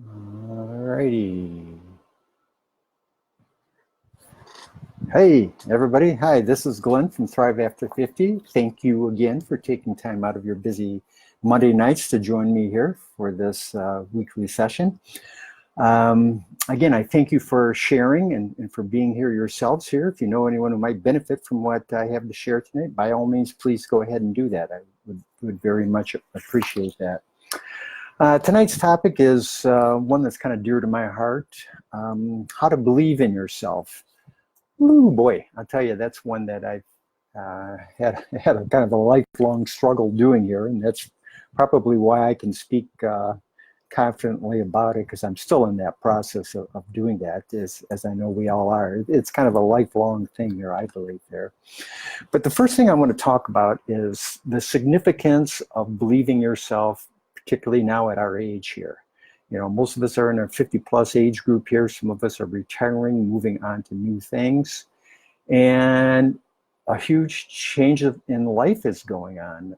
Alrighty. Hey, everybody. Hi, this is Glenn from Thrive After 50. Thank you again for taking time out of your busy Monday nights to join me here for this weekly session. Again, I thank you for sharing and for being here yourselves here. If you know anyone who might benefit from what I have to share tonight, by all means, please go ahead and do that. I would very much appreciate that. Tonight's topic is one that's kind of dear to my heart, how to believe in yourself. Ooh, boy, I'll tell you, that's one that I've had a kind of a lifelong struggle doing here, and that's probably why I can speak confidently about it, because I'm still in that process of doing that, as I know we all are. It's kind of a lifelong thing here, I believe there. But the first thing I want to talk about is the significance of believing yourself, particularly now at our age here. You know, most of us are in our 50-plus age group here. Some of us are retiring, moving on to new things. And a huge change in life is going on.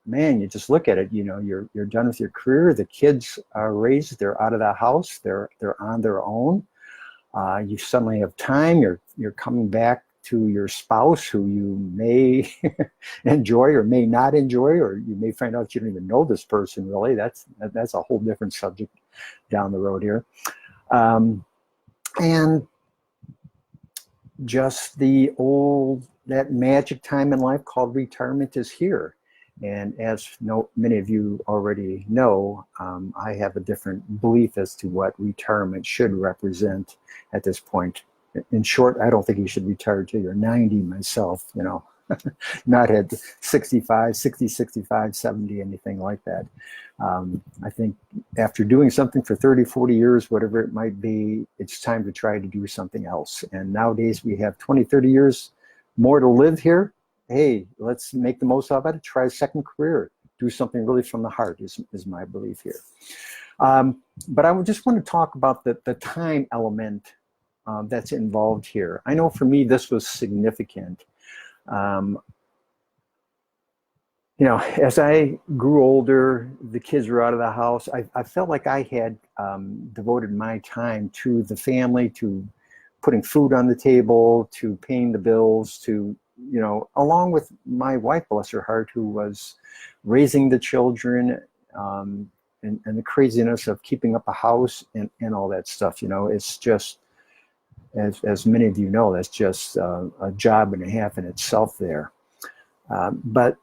Man, you just look at it, you know, you're done with your career. The kids are raised, they're out of the house, they're on their own. You suddenly have time, you're coming back to your spouse, who you may enjoy or may not enjoy, or you may find out you don't even know this person really. That's a whole different subject down the road here. And just that magic time in life called retirement is here. And as many of you already know, I have a different belief as to what retirement should represent at this point. In short, I don't think you should retire till you're 90 myself, you know, not at 65, 60, 65, 70, anything like that. I think after doing something for 30, 40 years, whatever it might be, it's time to try to do something else. And nowadays we have 20, 30 years more to live here. Hey, let's make the most of it. Try a second career. Do something really from the heart is my belief here. But I would just want to talk about the time element that's involved here. I know for me this was significant. You know, as I grew older, the kids were out of the house. I felt like I had devoted my time to the family, to putting food on the table, to paying the bills, to, you know, along with my wife, bless her heart, who was raising the children, and the craziness of keeping up a house and all that stuff. You know, it's just, as many of you know, that's just a job and a half in itself there. But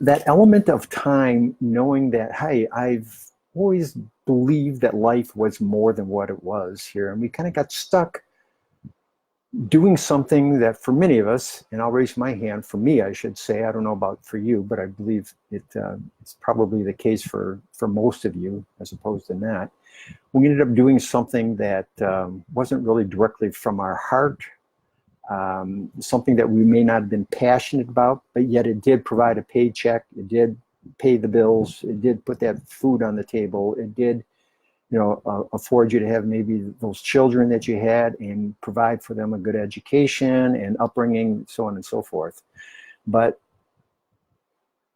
that element of time, knowing that, hey, I've always believed that life was more than what it was here. And we kind of got stuck doing something that for many of us, and I'll raise my hand, for me, I should say, I don't know about for you, but I believe it's probably the case for most of you, as opposed to not. We ended up doing something that wasn't really directly from our heart, something that we may not have been passionate about, but yet it did provide a paycheck, it did pay the bills, it did put that food on the table, it did, you know, afford you to have maybe those children that you had and provide for them a good education and upbringing, so on and so forth. But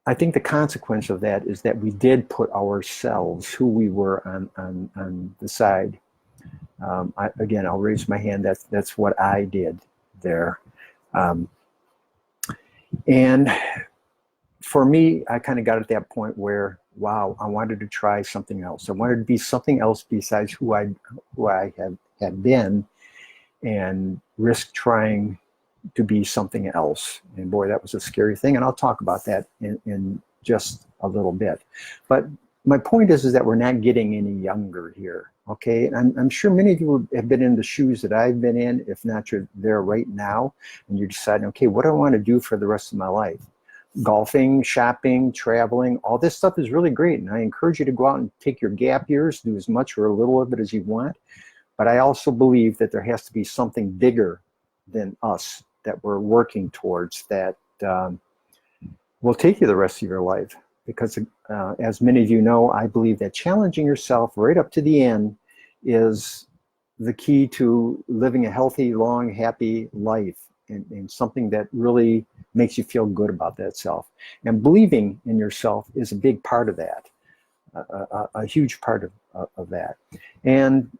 I think the consequence of that is that we did put ourselves, who we were, on the side. Again, I'll raise my hand. That's what I did there. And for me, I kind of got at that point where, wow, I wanted to try something else. I wanted to be something else besides who I had been, and risk trying to be something else. And boy, that was a scary thing. And I'll talk about that in just a little bit. But my point is that we're not getting any younger here. Okay, and I'm sure many of you have been in the shoes that I've been in, if not you're there right now, and you're deciding, okay, what do I want to do for the rest of my life? Golfing, shopping, traveling, all this stuff is really great. And I encourage you to go out and take your gap years, do as much or a little of it as you want. But I also believe that there has to be something bigger than us that we're working towards that will take you the rest of your life. Because as many of you know, I believe that challenging yourself right up to the end is the key to living a healthy, long, happy life, and something that really makes you feel good about that self. And believing in yourself is a big part of that, a huge part of that. And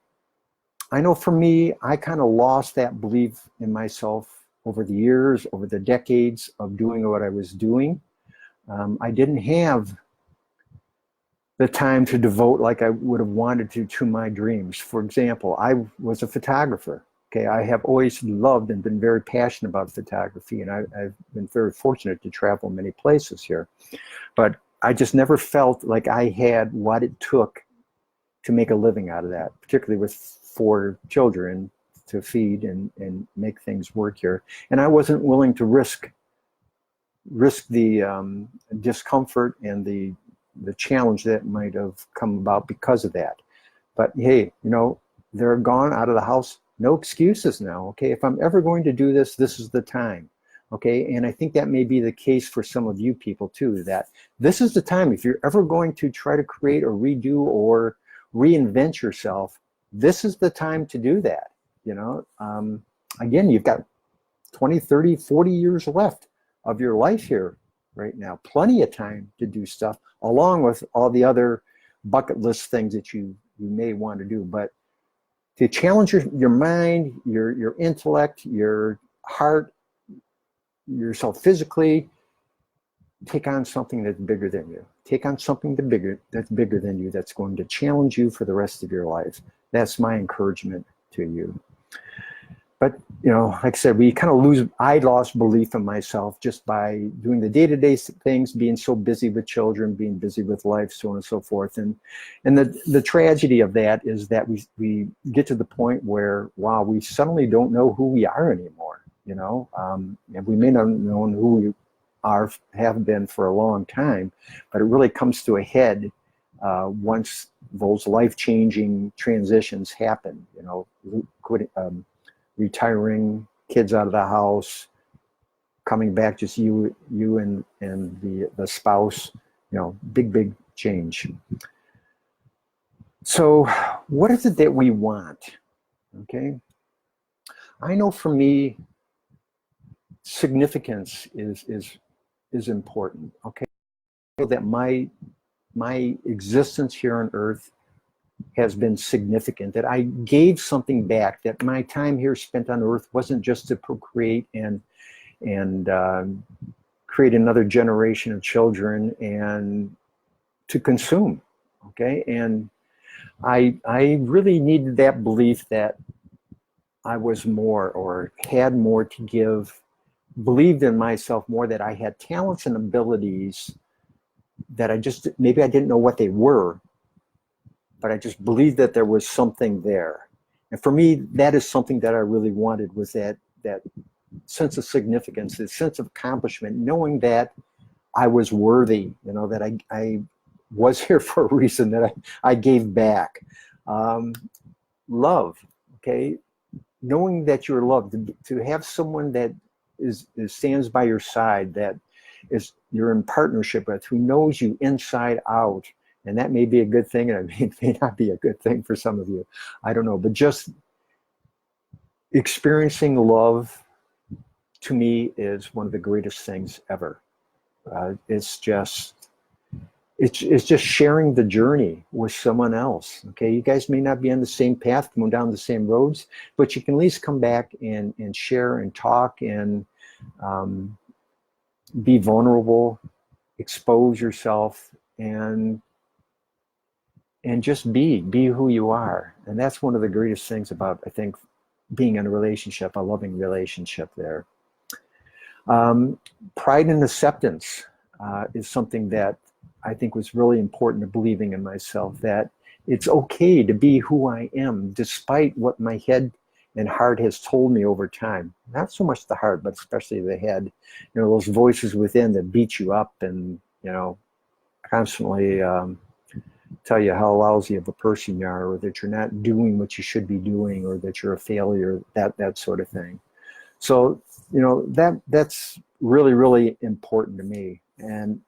I know for me, I kind of lost that belief in myself over the years, over the decades of doing what I was doing. I didn't have the time to devote like I would have wanted to my dreams. For example, I was a photographer. Okay, I have always loved and been very passionate about photography, and I've been very fortunate to travel many places here. But I just never felt like I had what it took to make a living out of that, particularly with 4 children to feed and make things work here. And I wasn't willing to risk the discomfort and the challenge that might have come about because of that. But hey, they're gone out of the house. No excuses now. Okay, if I'm ever going to do this, this is the time. Okay, and I think that may be the case for some of you people too, that this is the time. If you're ever going to try to create or redo or reinvent yourself, this is the time to do that. Again, you've got 20, 30, 40 years left of your life here right now. Plenty of time to do stuff, along with all the other bucket list things that you may want to do. But to challenge your mind, your intellect, your heart, yourself physically, take on something that's bigger than you. Take on something that's bigger than you, that's going to challenge you for the rest of your life. That's my encouragement to you. But, like I said, I lost belief in myself just by doing the day-to-day things, being so busy with children, being busy with life, so on and so forth. And the tragedy of that is that we get to the point where, wow, we suddenly don't know who we are anymore, and we may not have known who we have been for a long time, but it really comes to a head once those life-changing transitions happen, retiring, kids out of the house, coming back just you and the spouse, big change. So what is it that we want? Okay, I know for me, significance is important. Okay, so that my existence here on earth has been significant, that I gave something back, that my time here spent on earth wasn't just to procreate and create another generation of children and to consume. Okay, and I really needed that belief that I was more or had more to give, believed in myself more, that I had talents and abilities that maybe I didn't know what they were, but I just believed that there was something there. And for me, that is something that I really wanted, was that sense of significance, the sense of accomplishment, knowing that I was worthy, that I was here for a reason, that I gave back. Love, okay? Knowing that you're loved, to have someone that stands by your side, that you're in partnership with, who knows you inside out. And that may be a good thing, and it may not be a good thing for some of you. I don't know. But just experiencing love, to me, is one of the greatest things ever. It's just sharing the journey with someone else. Okay, you guys may not be on the same path, going down the same roads, but you can at least come back and share and talk and be vulnerable, expose yourself, and just be who you are. And that's one of the greatest things about, I think, being in a relationship, a loving relationship there. Pride and acceptance is something that I think was really important to believing in myself, that it's okay to be who I am, despite what my head and heart has told me over time. Not so much the heart, but especially the head. Those voices within that beat you up and, constantly tell you how lousy of a person you are, or that you're not doing what you should be doing, or that you're a failure, that sort of thing. So, that's really, really important to me. And,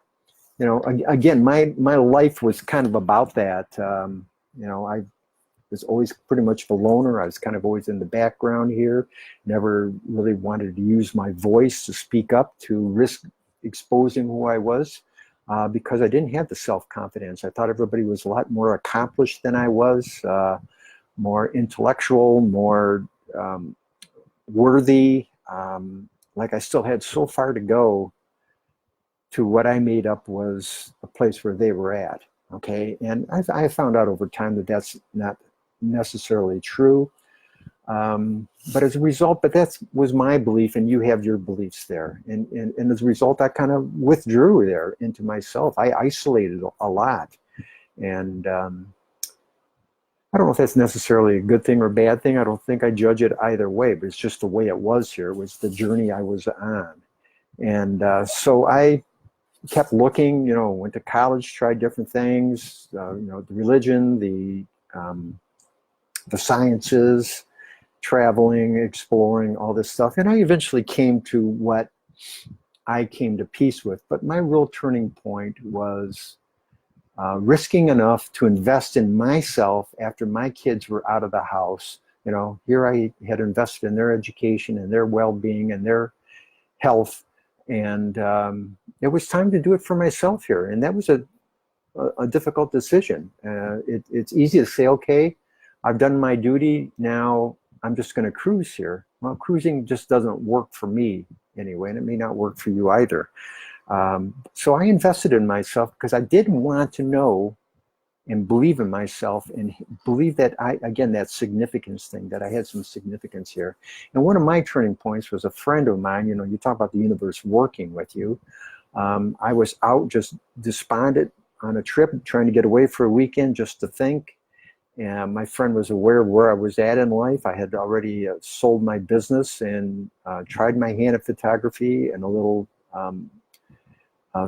again, my life was kind of about that. I was always pretty much the loner. I was kind of always in the background here, never really wanted to use my voice to speak up, to risk exposing who I was. Because I didn't have the self-confidence. I thought everybody was a lot more accomplished than I was. more intellectual, more worthy. Like I still had so far to go to what I made up was a place where they were at. Okay, and I found out over time that that's not necessarily true. But as a result, but that was my belief, and you have your beliefs there. And as a result, I kind of withdrew there into myself. I isolated a lot. And I don't know if that's necessarily a good thing or a bad thing. I don't think I judge it either way, but it's just the way it was here. It was the journey I was on. And so I kept looking, went to college, tried different things, the religion, the sciences, traveling, exploring, all this stuff. And I eventually came to what I came to peace with. But my real turning point was risking enough to invest in myself after my kids were out of the house. Here I had invested in their education and their well-being and their health. And it was time to do it for myself here. And that was a difficult decision. It's easy to say, okay, I've done my duty. Now I'm just going to cruise here. Well, cruising just doesn't work for me anyway, and it may not work for you either. So I invested in myself because I did want to know and believe in myself and believe that that significance thing, that I had some significance here. And one of my turning points was a friend of mine. You talk about the universe working with you. I was out just despondent on a trip, trying to get away for a weekend just to think. And my friend was aware of where I was at in life. I had already sold my business and tried my hand at photography in a little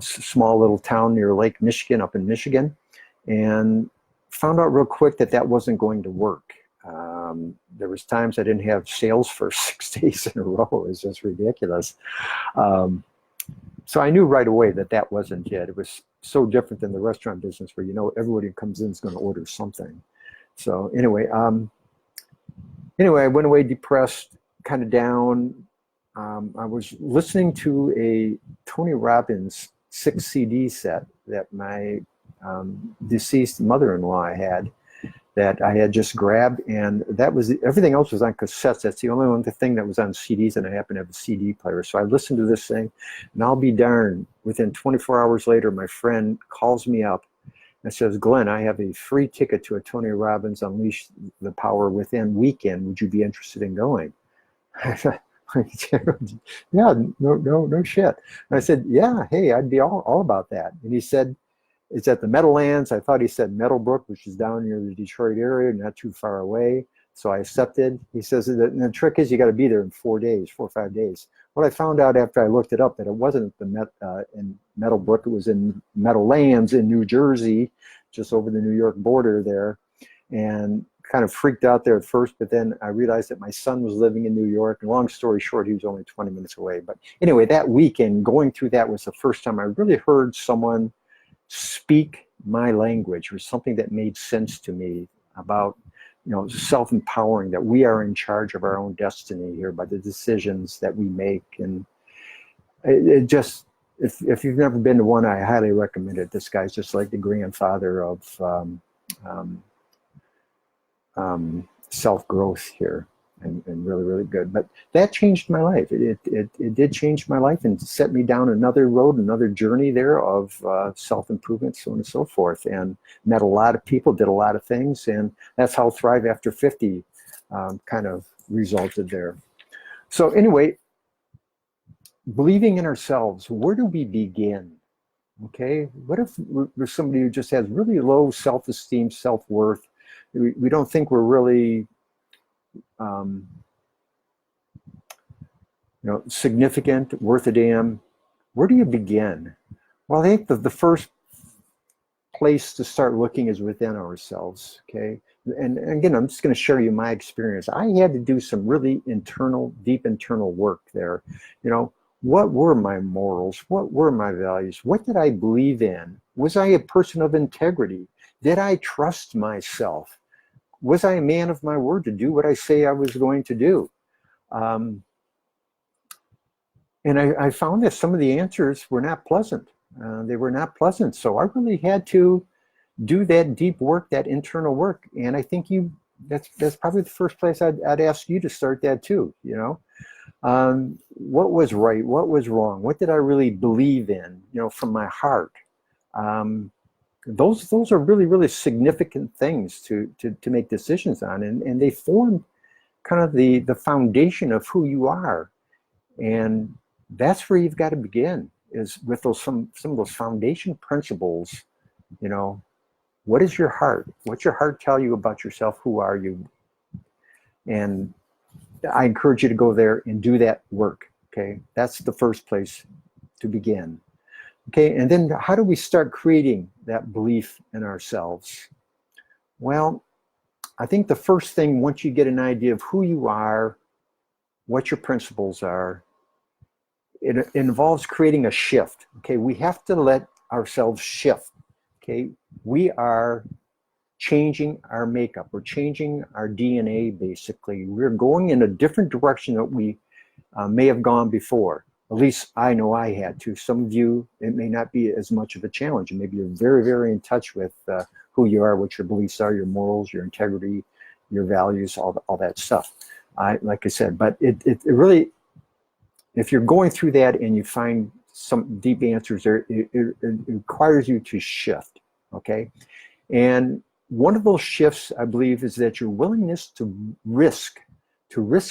small little town near Lake Michigan, up in Michigan, and found out real quick that that wasn't going to work. There was times I didn't have sales for 6 days in a row. It was just ridiculous. So I knew right away that that wasn't it. It was so different than the restaurant business where everybody who comes in is going to order something. So anyway, I went away depressed, kind of down. I was listening to a Tony Robbins 6 CD set that my deceased mother-in-law had, that I had just grabbed, and that was everything else was on cassettes. That's the only thing that was on CDs, and I happened to have a CD player. So I listened to this thing, and I'll be darned, within 24 hours later, my friend calls me up and says, "Glenn, I have a free ticket to a Tony Robbins Unleash the Power Within weekend. Would you be interested in going?" Yeah, no shit. And I said, "Yeah, hey, I'd be all about that." And he said, "It's at the Meadowlands." I thought he said Meadowbrook, which is down near the Detroit area, not too far away. So I accepted. He says, and the trick is you got to be there in 4 days, 4 or 5 days. What I found out after I looked it up, that it wasn't in Meadowbrook, it was in Meadowlands in New Jersey, just over the New York border there. And kind of freaked out there at first, but then I realized that my son was living in New York. And long story short, he was only 20 minutes away. But anyway, that weekend, going through that was the first time I really heard someone speak my language, or something that made sense to me about self-empowering, that we are in charge of our own destiny here by the decisions that we make. And it just, if you've never been to one, I highly recommend it. This guy's just like the grandfather of self-growth here, and really, really good. But that changed my life. It did change my life and set me down another road, another journey there of self-improvement, so on and so forth, and met a lot of people, did a lot of things, and that's how Thrive After 50 kind of resulted there. So anyway, believing in ourselves, where do we begin? Okay, what if we're somebody who just has really low self-esteem, self-worth? We don't think we're really significant, worth a damn. Where do you begin? Well, I think the first place to start looking is within ourselves, okay? And again, I'm just going to share you my experience. I had to do some really deep internal work there. What were my morals? What were my values? What did I believe in? Was I a person of integrity? Did I trust myself? Was I a man of my word to do what I say I was going to do? And I found that some of the answers were not pleasant. They were not pleasant. So I really had to do that deep work, that internal work. And I think that's probably the first place I'd ask you to start that too. What was right? What was wrong? What did I really believe in? From my heart. Those are really, really significant things to make decisions on, and they form kind of the foundation of who you are. And that's where you've got to begin, is with some of those foundation principles. What is your heart? What's your heart tell you about yourself? Who are you? And I encourage you to go there and do that work. Okay, that's the first place to begin. Okay, and then how do we start creating that belief in ourselves? Well, I think the first thing, once you get an idea of who you are, what your principles are, it involves creating a shift. Okay, we have to let ourselves shift. Okay, we are changing our makeup. We're changing our DNA, basically. We're going in a different direction that we may have gone before. At least I know I had to. Some of you, it may not be as much of a challenge. Maybe you're very, very in touch with who you are, what your beliefs are, your morals, your integrity, your values, all that stuff. Like I said, but it really, if you're going through that and you find some deep answers there, it requires you to shift, okay? And one of those shifts, I believe, is that your willingness to risk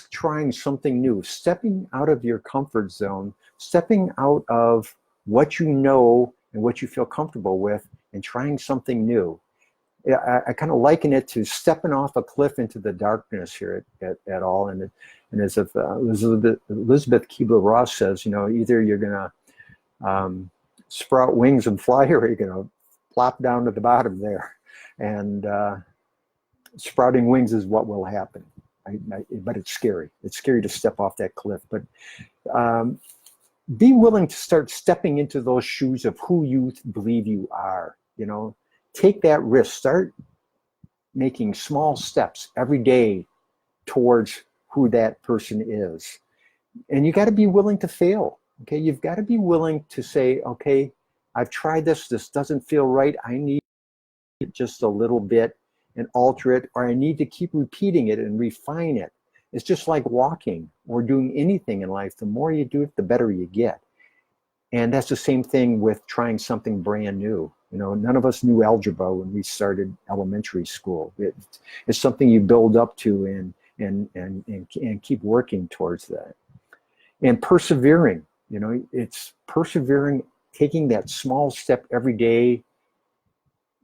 trying something new, stepping out of your comfort zone, stepping out of what you know and what you feel comfortable with, and trying something new. I kind of liken it to stepping off a cliff into the darkness here at all. And as if Elizabeth Kubler-Ross says, either you're going to sprout wings and fly, or you're going to plop down to the bottom there. And sprouting wings is what will happen. But it's scary. It's scary to step off that cliff. But be willing to start stepping into those shoes of who you believe you are. Take that risk. Start making small steps every day towards who that person is. And you got to be willing to fail. Okay, you've got to be willing to say, okay, I've tried this. This doesn't feel right. I need it just a little bit and alter it, or I need to keep repeating it and refine it. It's just like walking or doing anything in life. The more you do it, the better you get. And that's the same thing with trying something brand new. None of us knew algebra when we started elementary school. It's something you build up to and keep working towards that. And persevering, it's persevering, taking that small step every day,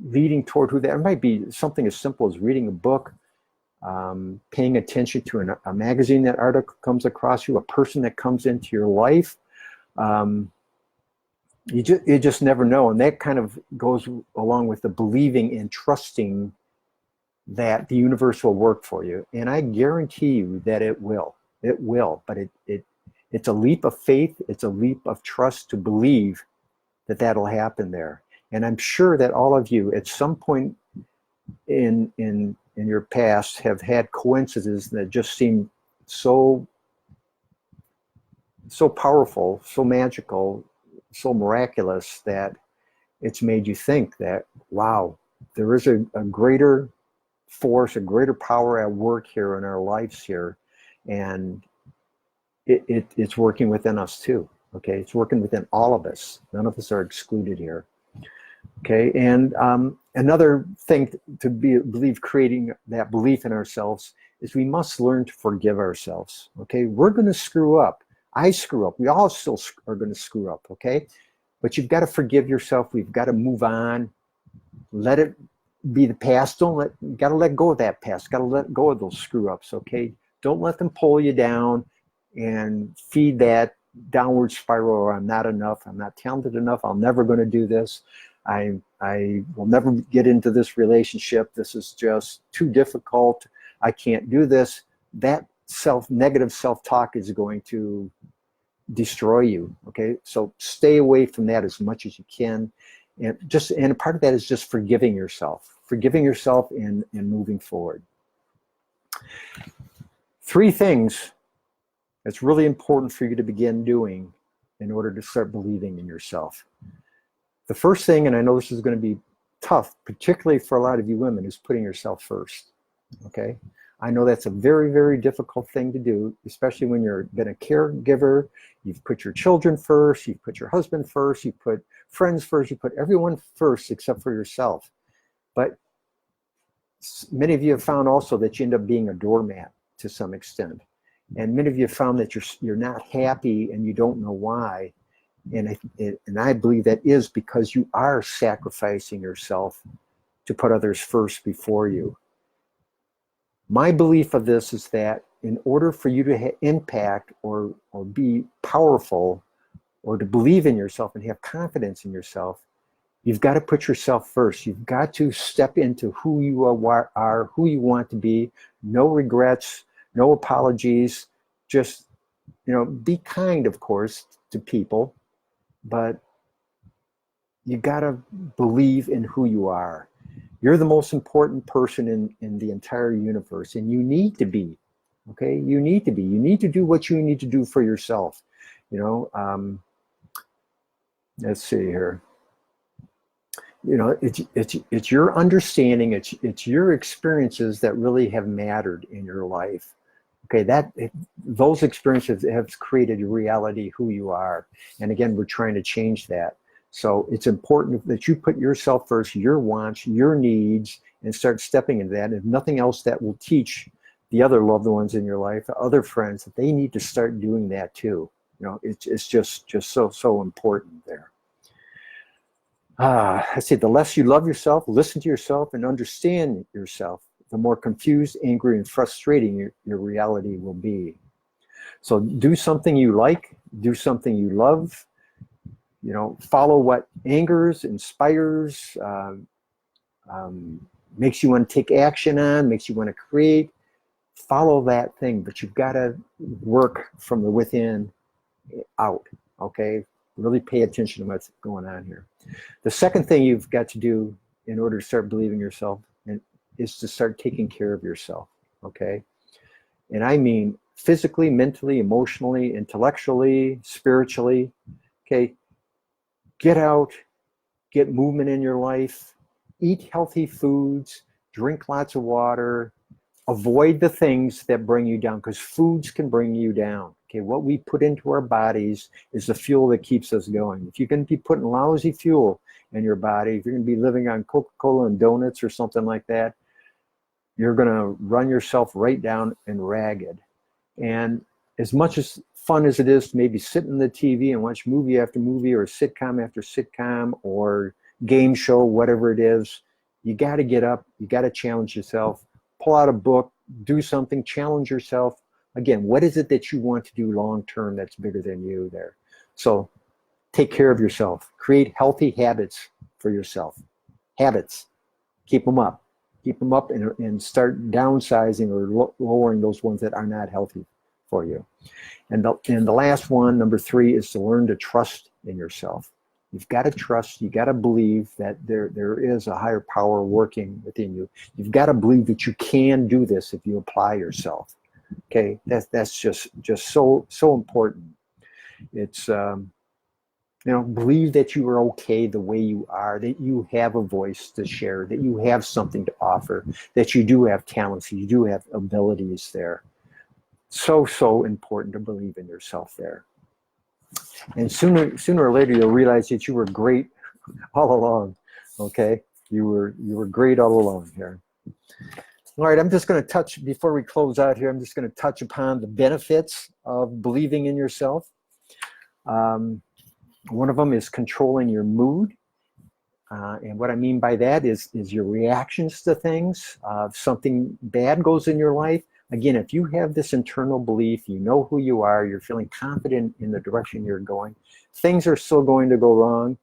leading toward who that. It might be something as simple as reading a book, paying attention to a magazine that article comes across you, a person that comes into your life. You just never know. And that kind of goes along with the believing and trusting that the universe will work for you. And I guarantee you that it will. It will. But it's a leap of faith. It's a leap of trust to believe that that'll happen there. And I'm sure that all of you at some point in your past have had coincidences that just seem so powerful, so magical, so miraculous, that it's made you think that, wow, there is a greater force, a greater power at work here in our lives here. And it's working within us too. Okay, it's working within all of us. None of us are excluded here. Okay, and another thing to believe, creating that belief in ourselves, is we must learn to forgive ourselves. Okay, we're going to screw up. I screw up. We all still are going to screw up. Okay, but you've got to forgive yourself. We've got to move on. Let it be the past. You got to let go of that past. Got to let go of those screw ups. Okay, don't let them pull you down and feed that downward spiral, or I'm not enough. I'm not talented enough. I'm never going to do this. I will never get into this relationship. This is just too difficult. I can't do this. That negative self-talk is going to destroy you. Okay, so stay away from that as much as you can, and part of that is just forgiving yourself and moving forward. 3 things that's really important for you to begin doing in order to start believing in yourself. The first thing, and I know this is going to be tough, particularly for a lot of you women, is putting yourself first. Okay, I know that's a very, very difficult thing to do, especially when you've been a caregiver. You've put your children first, you've put your husband first, you put friends first, you put everyone first except for yourself. But many of you have found also that you end up being a doormat to some extent. And many of you have found that you're not happy and you don't know why. And I believe that is because you are sacrificing yourself to put others first before you. My belief of this is that in order for you to impact or be powerful or to believe in yourself and have confidence in yourself, you've got to put yourself first. You've got to step into who you are, who you want to be. No regrets, no apologies. Just, be kind, of course, to people, but you got to believe in who you are. You're the most important person in the entire universe, and you need to be, okay? You need to be. You need to do what you need to do for yourself. Let's see here. It's your understanding, it's your experiences that really have mattered in your life. Okay, those experiences have created your reality, who you are. And again, we're trying to change that. So it's important that you put yourself first, your wants, your needs, and start stepping into that. If nothing else, that will teach the other loved ones in your life, other friends, that they need to start doing that too. It's just so important there. I say the less you love yourself, listen to yourself, and understand yourself, the more confused, angry, and frustrating your reality will be. So do something you like, do something you love, follow what angers, inspires, makes you want to take action on, makes you want to create. Follow that thing, but you've got to work from the within out, okay? Really pay attention to what's going on here. The second thing you've got to do in order to start believing yourself is to start taking care of yourself, okay? And I mean physically, mentally, emotionally, intellectually, spiritually, okay? Get out, get movement in your life, eat healthy foods, drink lots of water, avoid the things that bring you down, because foods can bring you down. Okay, what we put into our bodies is the fuel that keeps us going. If you're going to be putting lousy fuel in your body, if you're going to be living on Coca-Cola and donuts or something like that, you're going to run yourself right down and ragged. And as much as fun as it is to maybe sit in the TV and watch movie after movie or sitcom after sitcom or game show, whatever it is, you got to get up, you got to challenge yourself, pull out a book, do something, challenge yourself. Again, what is it that you want to do long term that's bigger than you there? So take care of yourself. Create healthy habits for yourself. Habits. Keep them up. Keep them up and start downsizing or lowering those ones that are not healthy for you. And the last one, number 3, is to learn to trust in yourself. You've got to trust, you got to believe that there is a higher power working within you. You've got to believe that you can do this if you apply yourself. Okay, that's just so important. It's believe that you are okay the way you are, that you have a voice to share, that you have something to offer, that you do have talents, you do have abilities there. So important to believe in yourself there. And sooner or later you'll realize that you were great all along. Okay, you were great all along here. All right, I'm just going to touch, before we close out here, I'm just going to touch upon the benefits of believing in yourself. One of them is controlling your mood. And what I mean by that is your reactions to things. If something bad goes in your life, again, if you have this internal belief, you know who you are, you're feeling confident in the direction you're going, things are still going to go wrong,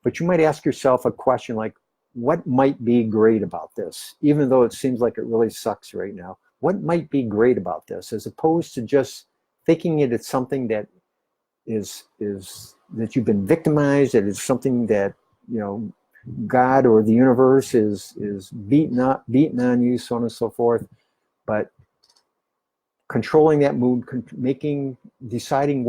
but you might ask yourself a question like, what might be great about this? Even though it seems like it really sucks right now, what might be great about this? As opposed to just thinking it's something that is that you've been victimized, that it's something that, God or the universe is beating on you, so on and so forth. But controlling that mood, deciding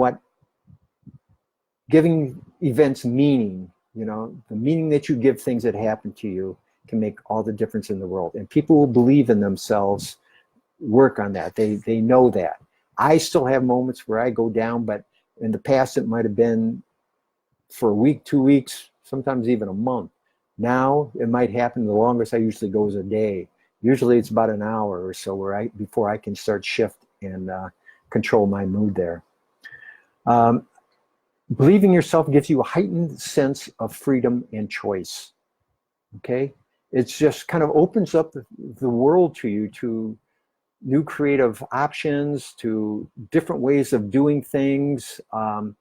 giving events meaning, the meaning that you give things that happen to you can make all the difference in the world. And people who believe in themselves work on that. They know that. I still have moments where I go down, but in the past it might have been for a week, 2 weeks, sometimes even a month. Now it might happen, the longest I usually go is a day. Usually it's about an hour or so before I can start shift and control my mood there. Believing yourself gives you a heightened sense of freedom and choice. Okay? It's just kind of opens up the world to you, to new creative options, to different ways of doing things. The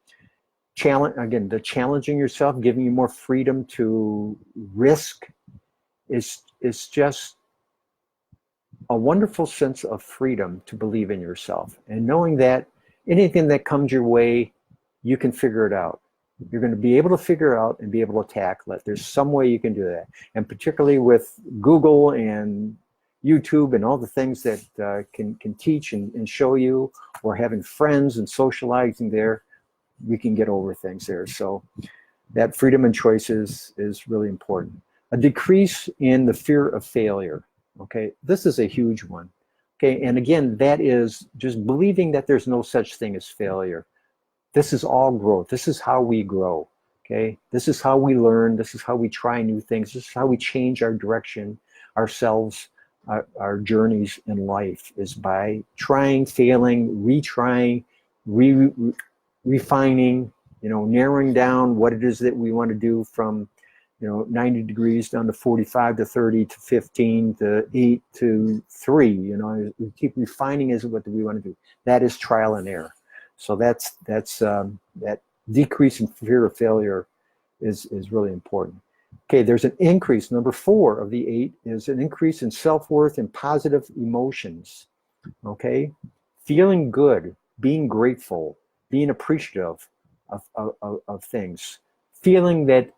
challenging yourself, giving you more freedom to risk is just a wonderful sense of freedom to believe in yourself. And knowing that anything that comes your way, you can figure it out. You're going to be able to figure out and be able to tackle it. There's some way you can do that. And particularly with Google and YouTube and all the things that can teach and show you, or having friends and socializing there, we can get over things there. So that freedom and choices is really important. A decrease in the fear of failure. Okay, this is a huge one. Okay, and again, that is just believing that there's no such thing as failure. This is all growth. This is how we grow. Okay, this is how we learn. This is how we try new things. This is how we change our direction, ourselves, our journeys in life, is by trying, failing, retrying, refining, narrowing down what it is that we want to do from 90 degrees down to 45 to 30 to 15 to 8 to 3. We keep refining as what do we want to do. That is trial and error. So that decrease in fear of failure is really important. Okay, there's an increase. Number 4 of the 8 is an increase in self-worth and positive emotions. Okay, feeling good, being grateful, being appreciative of things, feeling that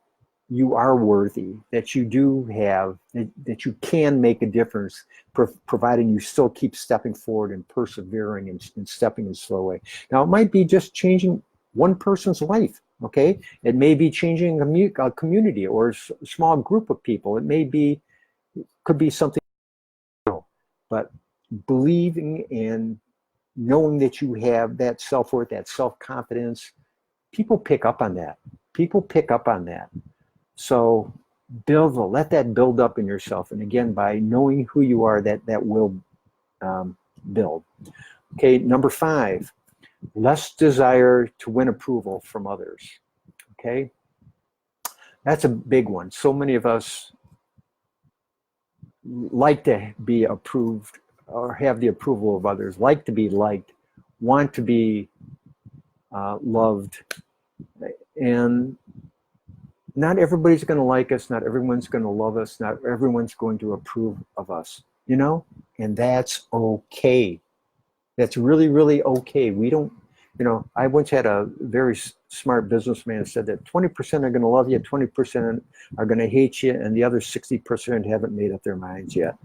you are worthy, that you do have, that you can make a difference, providing you still keep stepping forward and persevering and stepping in a slow way. Now, it might be just changing one person's life, okay? It may be changing a community or a small group of people. Could be something, but believing and knowing that you have that self-worth, that self-confidence, people pick up on that. People pick up on that. So let that build up in yourself. And again, by knowing who you are, that will build. Okay, number 5, less desire to win approval from others. Okay, that's a big one. So many of us like to be approved or have the approval of others, like to be liked, want to be loved. And not everybody's going to like us, not everyone's going to love us, not everyone's going to approve of us, and that's okay. That's really, really okay. We don't, I once had a very smart businessman said that 20% are going to love you, 20% are going to hate you, and the other 60% haven't made up their minds yet.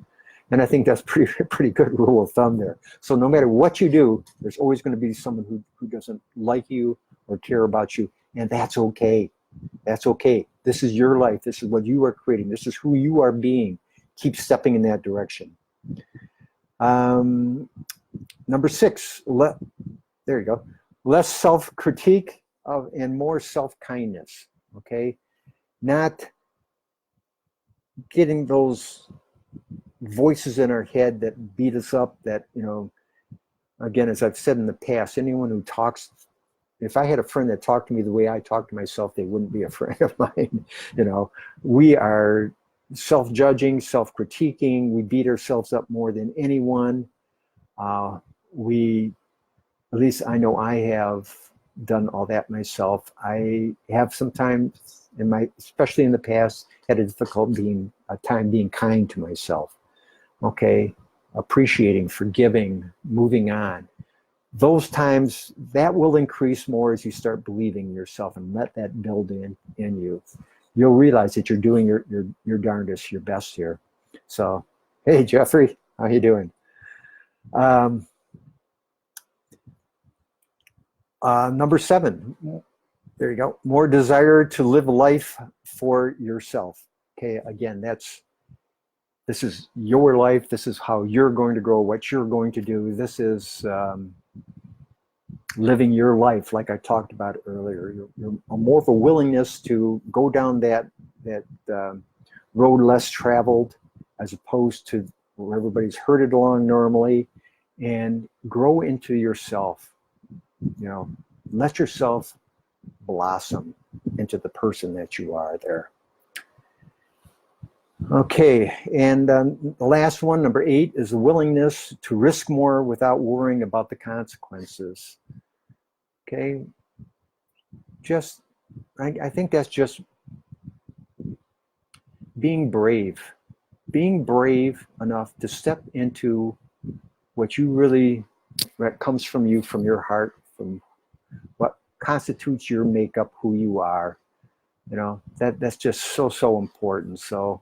And I think that's pretty good rule of thumb there. So no matter what you do, there's always going to be someone who doesn't like you or care about you, and that's okay. That's okay. This is your life. This is what you are creating. This is who you are being. Keep stepping in that direction. Number 6, there you go. Less self-critique and more self-kindness. Okay, not getting those voices in our head that beat us up. That again, as I've said in the past, anyone who talks. If I had a friend that talked to me the way I talk to myself, they wouldn't be a friend of mine. We are self-judging, self-critiquing. We beat ourselves up more than anyone. At least I know I have done all that myself. I have sometimes especially in the past, had a difficult time being kind to myself. Okay, appreciating, forgiving, moving on. Those times, that will increase more as you start believing in yourself and let that build in you. You'll realize that you're doing your darndest, your best here. So, hey, Jeffrey, how you doing? Number 7, there you go. More desire to live life for yourself. Okay, again, that's this is your life. This is how you're going to grow, what you're going to do. This is living your life, like I talked about earlier. You're more of a willingness to go down that road less traveled, as opposed to where everybody's herded along normally, and grow into yourself. You know, let yourself blossom into the person that you are there. Okay, and the last one, number 8, is the willingness to risk more without worrying about the consequences. Okay, I think that's just being brave enough to step into what you really, what comes from you, from your heart, from what constitutes your makeup, who you are. You know, that's just so important. So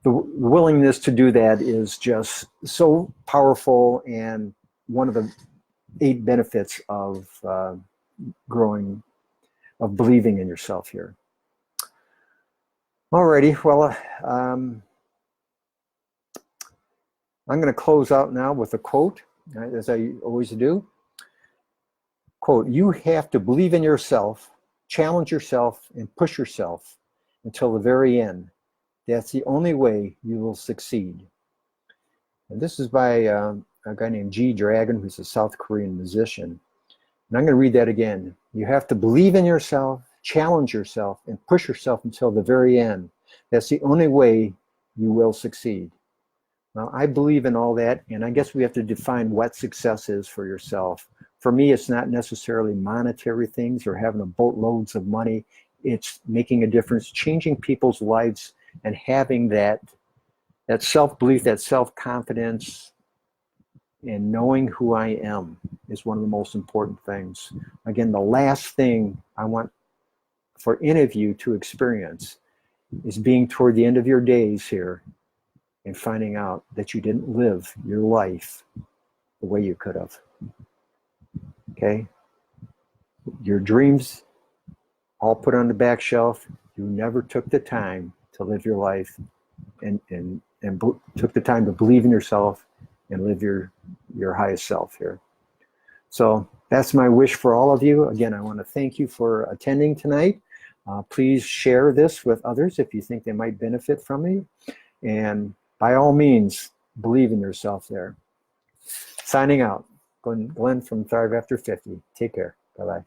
the willingness to do that is just so powerful, and one of the 8 benefits of growing, of believing in yourself here. Alrighty, well, I'm going to close out now with a quote, as I always do. Quote, "You have to believe in yourself, challenge yourself, and push yourself until the very end. That's the only way you will succeed." And this is by a guy named G Dragon, who's a South Korean musician. And I'm going to read that again. You have to believe in yourself, challenge yourself, and push yourself until the very end. That's the only way you will succeed. Now, I believe in all that, and I guess we have to define what success is for yourself. For me, it's not necessarily monetary things or having a boatloads of money. It's making a difference, changing people's lives, and having that self-belief, that self-confidence, and knowing who I am is one of the most important things. Again, the last thing I want for any of you to experience is being toward the end of your days here and finding out that you didn't live your life the way you could have. Okay? Your dreams all put on the back shelf. You never took the time to live your life and took the time to believe in yourself and live your highest self here. So that's my wish for all of you. Again, I want to thank you for attending tonight. Please share this with others if you think they might benefit from me. And by all means, believe in yourself there. Signing out, Glenn from Thrive After 50. Take care. Bye-bye.